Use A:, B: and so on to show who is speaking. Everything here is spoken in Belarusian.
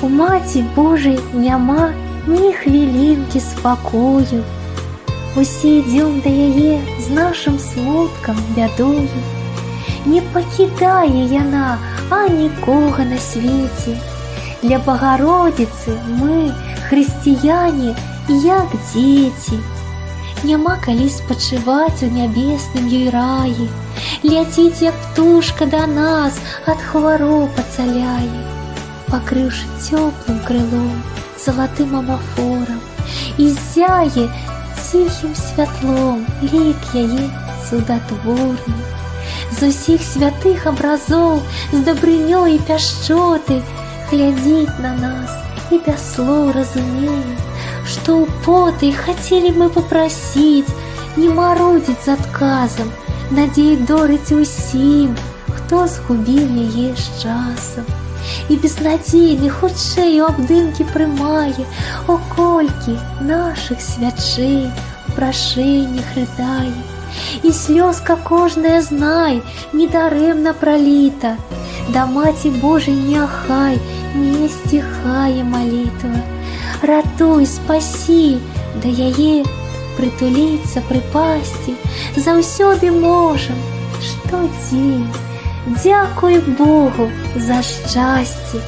A: У Маці Божай няма ні хвілінкі спакою. Усе ідзём да яе з нашым смуткам, бядою. Не пакідае яна анікога на свеце. Для Богородицы мы, хрысціяне, як дзеці. Няма калі спачываць у нябесным ёй раі. Ляціць, як птушка да нас, ад хвароб ацаляе, пакрыўшы цёплым крылом, залатым амафорам, і зяе ціхім святлом лік яе цудатворны. З усіх святых абразоў, з дабрынёй і пяшчоты глядзіць на нас і без слоў разумее, што ў потай хацелі мы папрасіць не марудзіць з адказам, надзей дорыць усім, хто згубіў яе з часам. І безнадзейны хутчэй у абдымкі прымае, о колькі нашых свячэй у прашэннях рыдае. І слёзка кожная, знай, недарэмна праліта. Да Маці Божай няхай не сціхае малітва. Ратуй, спасі, да яе прытуліцца, прыпасці заўсёды можам штодзень. Дзякуй Богу за шчасце.